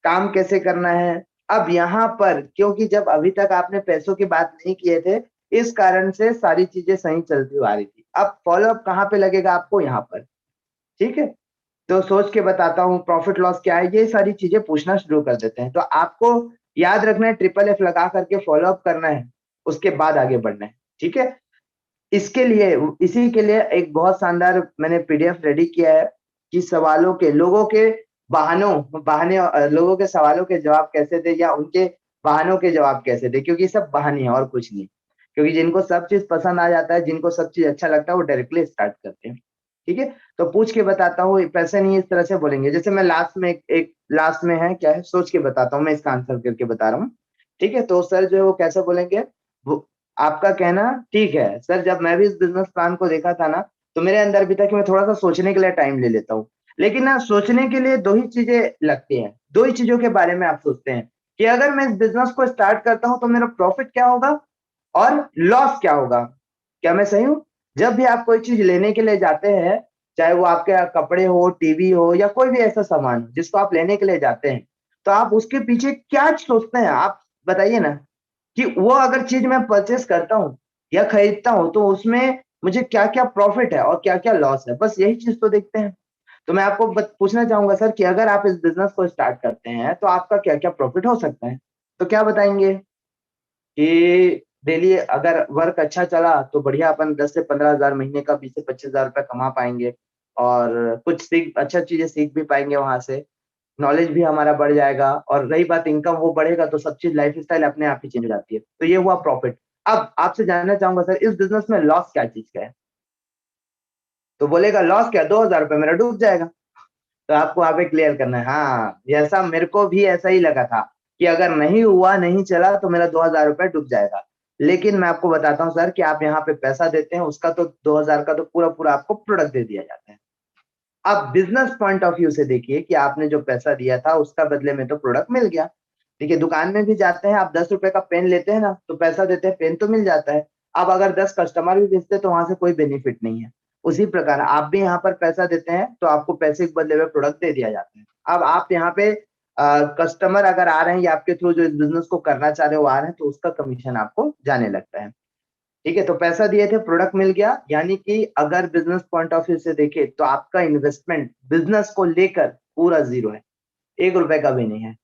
काम कैसे करना है? अब यहाँ पर क्योंकि जब अभी तक आपने पैसों की बात नहीं किए थे, इस कारण से सारी चीज़ें सही चलती हुँ आ रही थी। अब फ़ॉलो-अप कहाँ पे लगेगा आपको? यहाँ पर। ठीक है? तो सोच के बताता हूँ, प्रॉफ़िट लॉस क्या है? ये सारी चीज़ें पूछना शुरू कर देते हैं। तो आपको याद रखना है, ट्रिपल एफ लगा करके फ़ॉलो अप करना है, उसके बाद आगे बढ़ना है। ठीक है? इसके लिए इसी के लिए एक बहुत शानदार मैंने पीडीएफ रेडी किया है कि सवालों के लोगों के लोगों के सवालों के जवाब कैसे दें या उनके बहानों के जवाब कैसे दें, क्योंकि सब बहाने हैं और कुछ नहीं। क्योंकि जिनको सब चीज़ पसंद आ जाता है, जिनको सब चीज़ अच्छा लगता है, वो डायरेक्टली स्टार्ट करते हैं। ठीक है? तो पूछ के बताता हूँ, पैसे नहीं इस तरह से बोलेंगे। जैसे मैं लास्ट में एक लास्ट में है क्या है, सोच के बताता हूँ, मैं इसका आंसर करके बता रहा हूँ। ठीक है? तो सर जो है वो कैसे बोलेंगे, वो आपका कहना ठीक है। सर जब मैं भी इस बिज़नेस प्लान को देखा था ना, तो मेरे अंदर भी था कि मैं थोड़ा-सा सोचने के लिए टाइम ले लेता हूँ। लेकिन ना सोचने के लिए 2 ही चीज़ें लगती हैं, 2 ही चीज़ों के बारे में आप सोचते हैं कि अगर मैं इस बिज़नेस को स्टार्ट करता हूँ तो मेरा प्रॉफ़िट क्या होगा और लॉस क्या होगा? क्या मैं सही हूँ? जब भी आप कोई चीज़ लेने के लिए जाते हैं, चाहे वो आपके कपड़े हो, टीवी हो, या कोई भी ऐसा सामान हो जिसको आप लेने के लिए जाते हैं, तो आप उसके पीछे क्या सोचते हैं, आप बताइए ना, कि वो अगर चीज मैं परचेस करता हूँ या खरीदता हूँ तो उसमें मुझे क्या क्या प्रॉफिट है और क्या क्या लॉस है, बस यही चीज तो देखते हैं। तो मैं आपको पूछना चाहूंगा सर कि अगर आप इस बिजनेस को स्टार्ट करते हैं तो आपका क्या क्या प्रॉफिट हो सकता है, तो क्या बताएंगे कि डेली अगर वर्क अच्छा चला तो बढ़िया अपन 10 से 15 हजार महीने का, 20 से 25 हजार रुपये कमा पाएंगे, और कुछ सीख अच्छा चीजें सीख भी पाएंगे वहां से, नॉलेज भी हमारा बढ़ जाएगा, और रही बात इनकम, वो बढ़ेगा तो सब चीज लाइफ स्टाइल अपने आप ही चेंज हो जाती है। तो ये हुआ प्रॉफिट। अब आपसे जानना चाहूंगा सर, इस बिजनेस में लॉस क्या चीज का है, तो बोलेगा लॉस क्या, 2 हजार रुपये मेरा डूब जाएगा। तो आपको वहां पे क्लियर करना है, हाँ जैसा मेरे को भी ऐसा ही लगा था कि अगर नहीं हुआ, नहीं चला तो मेरा 2 हजार रुपये डूब जाएगा। लेकिन मैं आपको बताता हूँ सर कि आप यहाँ पे पैसा देते हैं, उसका तो 2 हजार का तो पूरा पूरा आपको प्रोडक्ट दे दिया जाता है। आप बिजनेस पॉइंट ऑफ व्यू से देखिए कि आपने जो पैसा दिया था उसका बदले में तो प्रोडक्ट मिल गया। देखिए दुकान में भी जाते हैं, आप 10 रुपए का पेन लेते हैं ना, तो पैसा देते हैं, पेन तो मिल जाता है। अब अगर 10 कस्टमर भी भेजते हैं तो वहां से कोई बेनिफिट नहीं है। उसी प्रकार आप भी यहाँ पर पैसा देते हैं तो आपको पैसे के बदले में प्रोडक्ट दे दिया जाता है। अब आप यहाँ पे कस्टमर अगर आ रहे हैं या आपके थ्रू जो इस बिजनेस को करना चाह रहे हो आ रहे हैं, तो उसका कमीशन आपको जाने लगता है। ठीक है, तो पैसा दिए थे, प्रोडक्ट मिल गया, यानी कि अगर बिजनेस पॉइंट ऑफ व्यू से देखे तो आपका इन्वेस्टमेंट बिजनेस को लेकर पूरा जीरो है, 1 रुपए का भी नहीं है।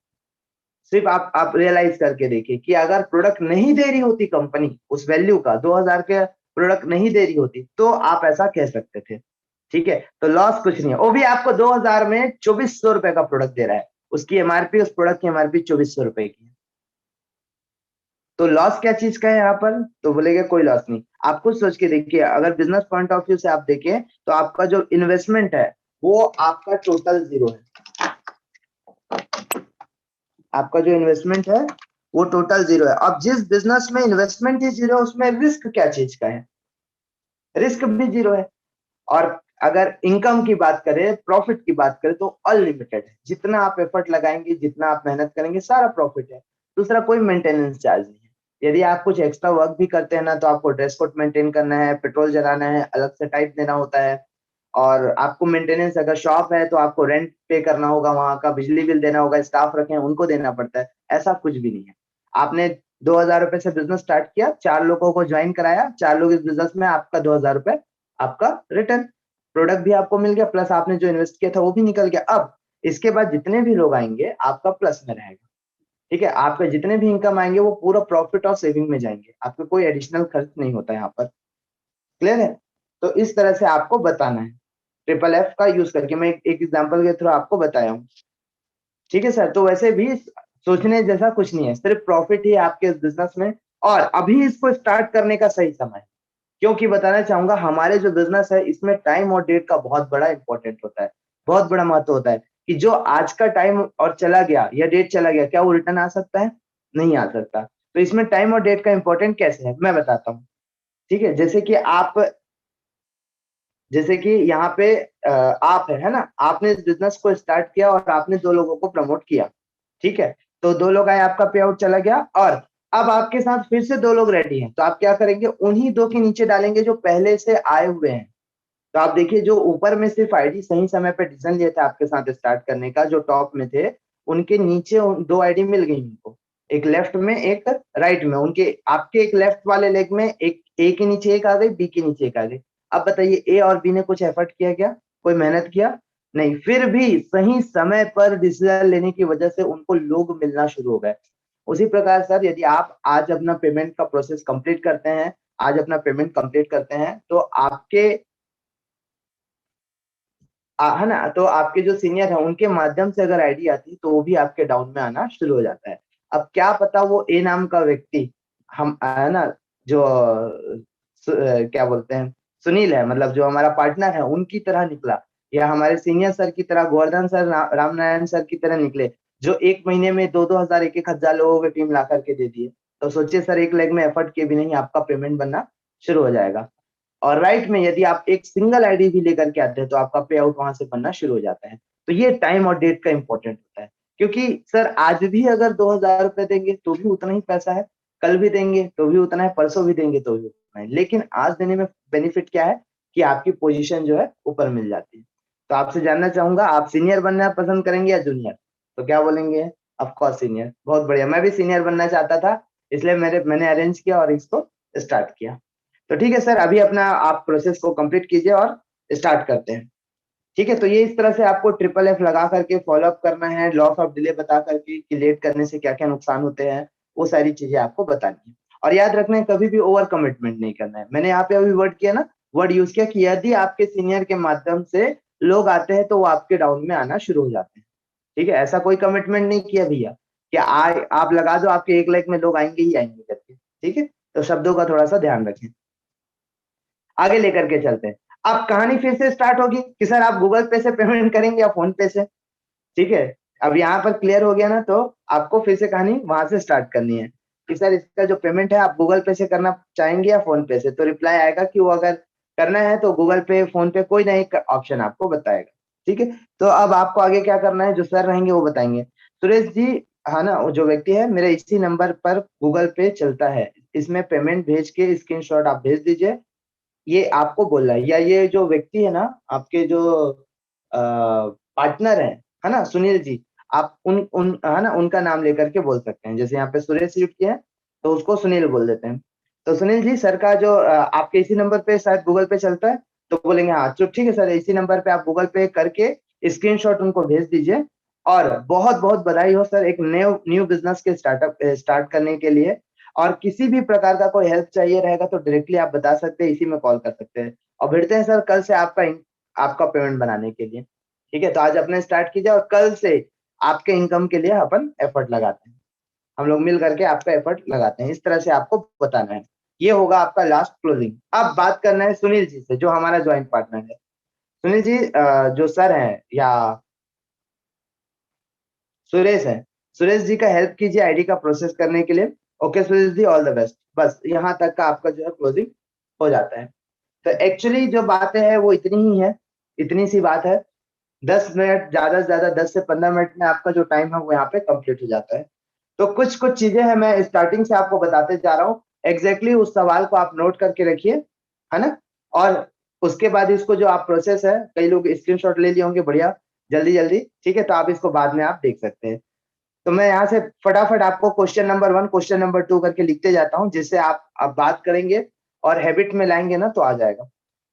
सिर्फ आप रियलाइज करके देखिए कि अगर प्रोडक्ट नहीं दे रही होती कंपनी उस वैल्यू का, 2000 के प्रोडक्ट नहीं दे रही होती, तो आप ऐसा कह सकते थे। ठीक है, तो लॉस कुछ नहीं है, वो भी आपको 2000 में 2400 रुपए का प्रोडक्ट दे रहा है, उसकी एमआरपी, उस प्रोडक्ट की एमआरपी 2400 रुपए की है। तो लॉस क्या चीज का है यहाँ पर, तो बोलेंगे कोई लॉस नहीं। आप खुद सोच के देखिए, अगर बिजनेस पॉइंट ऑफ व्यू से आप देखें तो आपका जो इन्वेस्टमेंट है वो आपका टोटल जीरो है। आपका जो इन्वेस्टमेंट है वो टोटल जीरो है। अब जिस बिजनेस में इन्वेस्टमेंट ही जीरो है उसमें रिस्क क्या चीज का है, रिस्क भी जीरो है। और अगर इनकम की बात करें, प्रॉफिट की बात करें, तो अनलिमिटेड है, जितना आप एफर्ट लगाएंगे, जितना आप मेहनत करेंगे, सारा प्रॉफिट है। दूसरा, कोई मेंटेनेंस चार्ज नहीं है। यदि आप कुछ एक्स्ट्रा वर्क भी करते हैं ना, तो आपको ड्रेस कोड मेंटेन करना है, पेट्रोल जलाना है, अलग से टाइप देना होता है, और आपको मेंटेनेंस, अगर शॉप है तो आपको रेंट पे करना होगा, वहां का बिजली बिल देना होगा, स्टाफ रखे हैं उनको देना पड़ता है। ऐसा कुछ भी नहीं है। आपने 2000 रुपए से बिजनेस स्टार्ट किया, 4 लोगों को ज्वाइन कराया, 4 लोग इस बिजनेस में, आपका 2000 रुपए आपका रिटर्न, प्रोडक्ट भी आपको मिल गया, प्लस आपने जो इन्वेस्ट किया था वो भी निकल गया। अब इसके बाद जितने भी लोग आएंगे आपका प्लस में रहेगा। ठीक है, आपके जितने भी इनकम आएंगे वो पूरा प्रॉफिट और सेविंग में जाएंगे, आपको कोई एडिशनल खर्च नहीं होता यहाँ पर। क्लियर है? तो इस तरह से आपको बताना है, ट्रिपल एफ का यूज करके मैं एक एग्जांपल के थ्रू आपको बताया हूँ। ठीक है सर, तो वैसे भी सोचने जैसा कुछ नहीं है, सिर्फ प्रॉफिट ही है आपके इस बिजनेस में, और अभी इसको स्टार्ट करने का सही समय है। क्योंकि बताना चाहूंगा, हमारे जो बिजनेस है इसमें टाइम और डेट का बहुत बड़ा इंपॉर्टेंट होता है, बहुत बड़ा महत्व होता है, कि जो आज का टाइम और चला गया या डेट चला गया, क्या वो रिटर्न आ सकता है? नहीं आ सकता। तो इसमें टाइम और डेट का इंपॉर्टेंट कैसे है मैं बताता हूँ। ठीक है, जैसे कि यहाँ पे आप है ना, आपने इस बिजनेस को स्टार्ट किया और आपने 2 लोगों को प्रमोट किया। ठीक है, तो 2 लोग आए, आपका पे आउट चला गया, और अब आपके साथ फिर से 2 लोग रेडी हैं, तो आप क्या करेंगे, उन्हीं 2 के नीचे डालेंगे जो पहले से आए हुए हैं। तो आप देखिए, जो ऊपर में सिर्फ आईडी सही समय पे डिसीजन लिया था आपके साथ स्टार्ट करने का, जो टॉप में थे, उनके नीचे 2 आईडी मिल गई उनको, एक लेफ्ट में एक राइट में, उनके आपके एक लेफ्ट वाले लेग में एक ए के नीचे एक आ गई, बी के नीचे एक आ गई। अब बताइए, ए और बी ने कुछ एफर्ट किया क्या, कोई मेहनत किया? नहीं, फिर भी सही समय पर डिसीजन लेने की वजह से उनको लोग मिलना शुरू हो गए। उसी प्रकार सर, यदि आप आज अपना पेमेंट का प्रोसेस कंप्लीट करते हैं, आज अपना पेमेंट कंप्लीट करते हैं, तो आपके है ना, तो आपके जो सीनियर है उनके माध्यम से अगर आईडी आती तो वो भी आपके डाउन में आना शुरू हो जाता है। अब क्या पता वो ए नाम का व्यक्ति, हम है ना, जो क्या बोलते हैं, सुनील है, मतलब जो हमारा पार्टनर है, उनकी तरह निकला, या हमारे सीनियर सर की तरह, गोवर्धन सर, राम नारायण सर की तरह निकले, जो 1 महीने में 2-2 हजार, 1-1 हजार लोगों की टीम ला करके दे दिए। तो सोचिए सर, एक लेग में एफर्ट किए भी नहीं आपका पेमेंट बनना शुरू हो जाएगा। और राइट में यदि आप एक सिंगल आईडी भी लेकर के आते हैं तो आपका पे आउट वहां से बनना शुरू हो जाता है। तो ये टाइम और डेट का इंपॉर्टेंट होता है, क्योंकि सर आज भी अगर 2000 रुपए देंगे तो भी उतना ही पैसा है, कल भी देंगे तो भी उतना है, परसों भी देंगे तो भी उतना है, लेकिन आज देने में बेनिफिट क्या है कि आपकी पोजीशन जो है ऊपर मिल जाती है। तो आपसे जानना चाहूंगा, आप सीनियर बनना पसंद करेंगे या जूनियर? तो क्या बोलेंगे? Of course senior. बहुत बढ़िया, मैं भी सीनियर बनना चाहता था, इसलिए मैंने अरेंज किया और इसको स्टार्ट किया। तो ठीक है सर, अभी अपना आप प्रोसेस को कंप्लीट कीजिए और स्टार्ट करते हैं। ठीक है, तो ये इस तरह से आपको ट्रिपल एफ लगा करके फॉलो अप करना है, लॉस ऑफ डिले बता करके कि लेट करने से क्या क्या नुकसान होते हैं, वो सारी चीजें आपको बतानी है। और याद रखना है, कभी भी ओवर कमिटमेंट नहीं करना है। मैंने यहाँ पे अभी वर्ड किया ना, वर्ड यूज किया कि यदि आपके सीनियर के माध्यम से लोग आते हैं तो वो आपके डाउन में आना शुरू हो जाते हैं। ठीक है, ऐसा कोई कमिटमेंट नहीं किया भैया कि आप लगा दो आपके 1 लाख में लोग आएंगे ही आएंगे करके। ठीक है, तो शब्दों का थोड़ा सा ध्यान रखें। आगे लेकर के चलते हैं। अब कहानी फिर से स्टार्ट होगी कि सर आप गूगल पे से पेमेंट करेंगे या फोन पे से। ठीक है, अब यहाँ पर क्लियर हो गया ना, तो आपको फिर से कहानी वहां से स्टार्ट करनी है कि सर इसका जो पेमेंट है आप गूगल पे से करना चाहेंगे या फोन पे से। तो रिप्लाई आएगा कि वो अगर करना है तो गूगल पे, फोन पे, कोई ना एक ऑप्शन आपको बताएगा। ठीक है, तो अब आपको आगे क्या करना है, जो सर रहेंगे वो बताएंगे। सुरेश जी, हाँ ना, वो जो व्यक्ति है मेरे इसी नंबर पर गूगल पे चलता है, इसमें पेमेंट भेज के स्क्रीनशॉट आप भेज दीजिए, ये आपको बोलना है। या ये जो व्यक्ति है ना, आपके जो पार्टनर है ना, सुनील जी, आप उन उन है ना, उनका नाम लेकर के बोल सकते हैं। जैसे यहाँ पे सुरेश लिख किया है तो उसको सुनील बोल देते हैं। तो सुनील जी, सर का जो आपके इसी नंबर पे शायद गूगल पे चलता है, तो बोलेंगे हाँ तो ठीक है सर, इसी नंबर पे आप गूगल पे करके स्क्रीनशॉट उनको भेज दीजिए। और बहुत बहुत बधाई हो सर, एक न्यू न्यू बिजनेस के स्टार्ट करने के लिए। और किसी भी प्रकार का कोई हेल्प चाहिए रहेगा तो डायरेक्टली आप बता सकते हैं, इसी में कॉल कर सकते हैं। और भिड़ते हैं सर कल से आपका पेमेंट बनाने के लिए। ठीक है, तो आज अपने स्टार्ट कीजिए और कल से आपके इनकम के लिए अपन एफर्ट लगाते हैं, हम लोग मिल करके आपका एफर्ट लगाते हैं। इस तरह से आपको बताना है। ये होगा आपका लास्ट क्लोजिंग। अब बात करना है सुनील जी से, जो हमारा ज्वाइंट पार्टनर है। सुनील जी, जो सर है या सुरेश है, सुरेश जी का हेल्प कीजिए आईडी का प्रोसेस करने के लिए। Okay Suresh ji, all the best. बस यहाँ तक का आपका जो है क्लोजिंग हो जाता है। तो एक्चुअली जो बात है वो इतनी ही है, इतनी सी बात है। 10 मिनट, ज्यादा से ज्यादा 10 से 15 मिनट में आपका जो टाइम है वो यहाँ पे कंप्लीट हो जाता है। तो कुछ कुछ चीजें हैं, मैं स्टार्टिंग से आपको बताते जा रहा हूँ। एग्जैक्टली उस सवाल को आप नोट करके रखिए, है ना। और उसके बाद इसको जो आप प्रोसेस है, कई लोग स्क्रीनशॉट ले लिए होंगे, बढ़िया, जल्दी जल्दी। ठीक है, तो आप इसको बाद में आप देख सकते हैं। तो मैं यहाँ से फटाफट आपको क्वेश्चन नंबर 1, क्वेश्चन नंबर 2 करके लिखते जाता हूँ, जिससे आप बात करेंगे और हैबिट में लाएंगे ना तो आ जाएगा।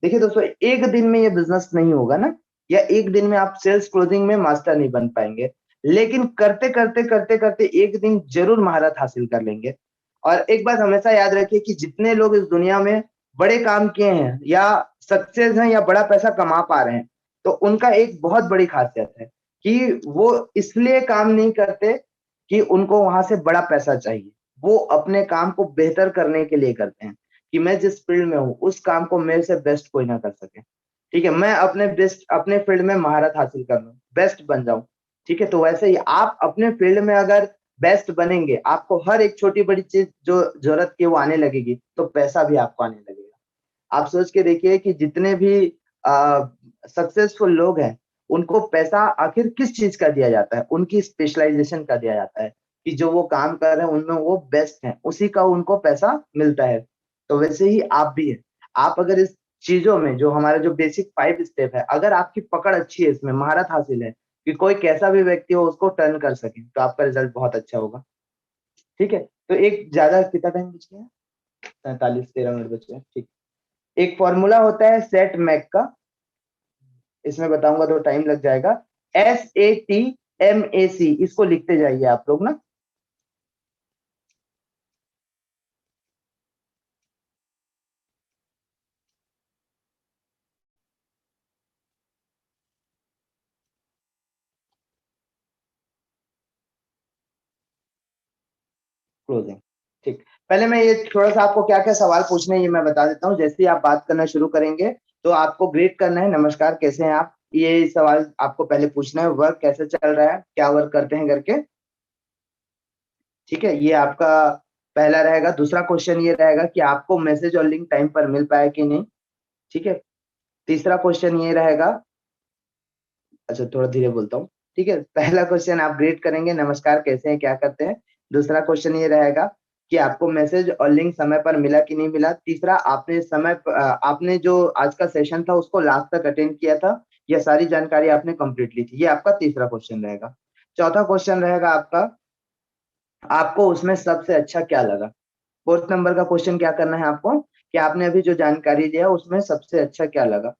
देखिए दोस्तों, एक दिन में ये बिजनेस नहीं होगा ना, या एक दिन में आप सेल्स क्लोजिंग में मास्टर नहीं बन पाएंगे, लेकिन करते करते करते करते एक दिन जरूर महारत हासिल कर लेंगे। और एक बात हमेशा याद रखिए कि जितने लोग इस दुनिया में बड़े काम किए हैं या सक्सेस हैं या बड़ा पैसा कमा पा रहे हैं, तो उनका एक बहुत बड़ी खासियत है कि वो इसलिए काम नहीं करते कि उनको वहां से बड़ा पैसा चाहिए। वो अपने काम को बेहतर करने के लिए करते हैं कि मैं जिस फील्ड में हूँ उस काम को मेरे से बेस्ट कोई ना कर सके। ठीक है, मैं अपने फील्ड में महारत हासिल कर लूँ, बेस्ट बन जाऊं। ठीक है, तो वैसे ही आप अपने फील्ड में अगर बेस्ट बनेंगे, आपको हर एक छोटी बड़ी चीज जो जरूरत की वो आने लगेगी, तो पैसा भी आपको आने लगेगा। आप सोच के देखिए कि जितने भी सक्सेसफुल लोग हैं, उनको पैसा आखिर किस चीज का दिया जाता है? उनकी स्पेशलाइजेशन का दिया जाता है कि जो वो काम कर रहे हैं उनमें वो बेस्ट हैं, उसी का उनको पैसा मिलता है। तो वैसे ही आप भी है। आप अगर इस चीजों में, जो हमारे जो बेसिक 5 स्टेप है, अगर आपकी पकड़ अच्छी है, इसमें महारत हासिल है कि कोई कैसा भी व्यक्ति हो उसको टर्न कर सके, तो आपका रिजल्ट बहुत अच्छा होगा। ठीक है, तो एक ज्यादा कितना टाइम बच गया? 43-13 मिनट बचे हैं। ठीक, एक फॉर्मूला होता है सेट मैक का, इसमें बताऊंगा तो टाइम लग जाएगा। SATMAC, इसको लिखते जाइए आप लोग ना। क्लोजिंग। ठीक, पहले मैं ये थोड़ा सा आपको क्या क्या सवाल पूछने हैं ये मैं बता देता हूँ। जैसे ही आप बात करना शुरू करेंगे तो आपको ग्रीट करना है, नमस्कार कैसे हैं आप, ये सवाल आपको पहले पूछना है। वर्क कैसे चल रहा है, क्या वर्क करते हैं करके। ठीक है, ये आपका पहला रहेगा। दूसरा क्वेश्चन ये रहेगा कि आपको मैसेज और लिंक टाइम पर मिल पाया कि नहीं। ठीक है, तीसरा क्वेश्चन ये रहेगा, अच्छा थोड़ा धीरे बोलता हूँ। ठीक है, पहला क्वेश्चन आप ग्रीट करेंगे, नमस्कार कैसे हैं क्या करते हैं। दूसरा क्वेश्चन ये रहेगा कि आपको मैसेज और लिंक समय पर मिला कि नहीं मिला। तीसरा, आपने जो आज का सेशन था उसको लास्ट तक अटेंड किया था, यह सारी जानकारी आपने कंप्लीट ली थी। ये आपका तीसरा क्वेश्चन रहेगा। चौथा क्वेश्चन रहेगा आपका, आपको उसमें सबसे अच्छा क्या लगा। फोर्थ नंबर का क्वेश्चन क्या करना है आपको, कि आपने अभी जो जानकारी दिया उसमें सबसे अच्छा क्या लगा।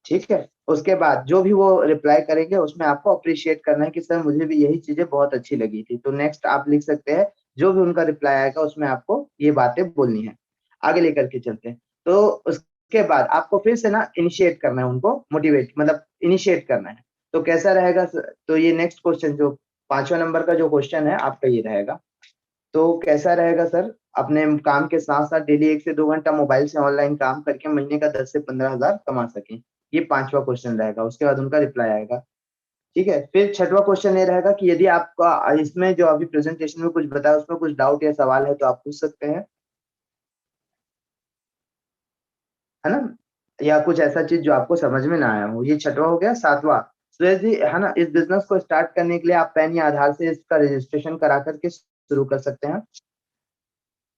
ठीक है, उसके बाद जो भी वो रिप्लाई करेंगे उसमें आपको अप्रिशिएट करना है कि सर मुझे भी यही चीजें बहुत अच्छी लगी थी। तो नेक्स्ट आप लिख सकते हैं, जो भी उनका रिप्लाई आएगा उसमें आपको ये बातें बोलनी है। आगे लेकर के चलते हैं। तो उसके बाद आपको फिर से ना इनिशिएट करना है, उनको मोटिवेट मतलब इनिशिएट करना है। तो कैसा रहेगा तो ये नेक्स्ट क्वेश्चन जो 5वां नंबर का जो क्वेश्चन है आपका ये रहेगा। तो कैसा रहेगा सर, अपने काम के साथ साथ डेली 1 से 2 घंटा मोबाइल से ऑनलाइन काम करके महीने का 10 से 15,000 कमा सकें। ये 5वां क्वेश्चन रहेगा, उसके बाद उनका रिप्लाई आएगा। ठीक है, फिर 6वां क्वेश्चन ये रहेगा कि यदि आपका इसमें जो अभी प्रेजेंटेशन में कुछ बताया उसमें कुछ डाउट या सवाल है तो आप पूछ सकते हैं, है ना, या कुछ ऐसा चीज जो आपको समझ में ना आया हो। ये 6वां हो गया। 7वां, सुरेश जी है ना, इस बिजनेस को स्टार्ट करने के लिए आप पैन या आधार से इसका रजिस्ट्रेशन करा करके शुरू कर सकते हैं।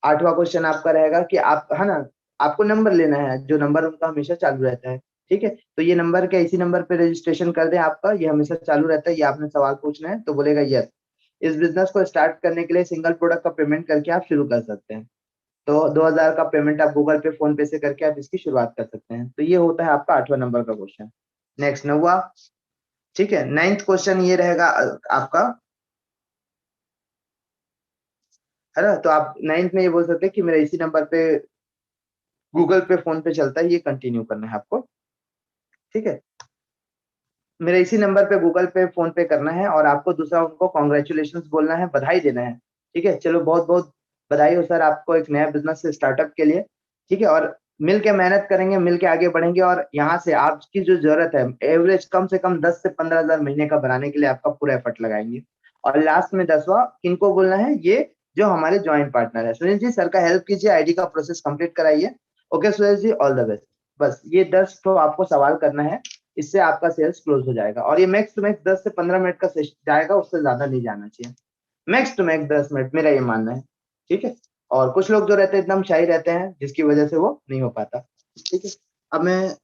8वां क्वेश्चन आपका रहेगा कि आप है ना, आपको नंबर लेना है, जो नंबर उनका हमेशा चालू रहता है। ठीक है, तो ये नंबर क्या इसी नंबर पे रजिस्ट्रेशन कर दें आपका, ये हमेशा चालू रहता है। ये आपने सवाल पूछना है तो बोलेगा यस। इस बिजनेस को स्टार्ट करने के लिए सिंगल प्रोडक्ट का पेमेंट करके आप शुरू कर सकते हैं। तो 2,000 का पेमेंट आप गूगल पे फोन पे से करके आप इसकी शुरुआत कर सकते हैं। तो ये होता है आपका 8वां नंबर का क्वेश्चन। नेक्स्ट 9वां। ठीक है, 9th क्वेश्चन ये रहेगा आपका, है ना। तो आप 9th में ये बोल सकते हैं कि मेरा इसी नंबर पे गूगल पे फोन पे चलता है, ये कंटिन्यू करना है आपको। ठीक है, मेरा इसी नंबर पे गूगल पे फोन पे करना है और आपको दूसरा उनको कॉन्ग्रेचुलेशन बोलना है, बधाई देना है। ठीक है, चलो बहुत बहुत बधाई हो सर आपको एक नया बिजनेस स्टार्टअप के लिए। ठीक है, और मिल के मेहनत करेंगे, मिल के आगे बढ़ेंगे और यहाँ से आपकी जो जरूरत है एवरेज कम से कम 10 से 15,000 महीने का बनाने के लिए आपका पूरा एफर्ट लगाएंगे। और लास्ट में 10वां किनको बोलना है, ये जो हमारे ज्वाइंट पार्टनर है। सुनील जी सर का हेल्प कीजिए, आईडी का प्रोसेस कंप्लीट कराइए। Okay Suresh ji, all the best. बस ये 10 तो आपको सवाल करना है, इससे आपका सेल्स क्लोज हो जाएगा। और ये मैक्स टू मैक्स 10 से 15 मिनट का सेशन जाएगा, उससे ज्यादा नहीं जाना चाहिए। मैक्स टू मैक्स 10 मिनट, मेरा ये मानना है। ठीक है, और कुछ लोग जो रहते हैं एकदम शाई रहते हैं जिसकी वजह से वो नहीं हो पाता। ठीक है, अब मैं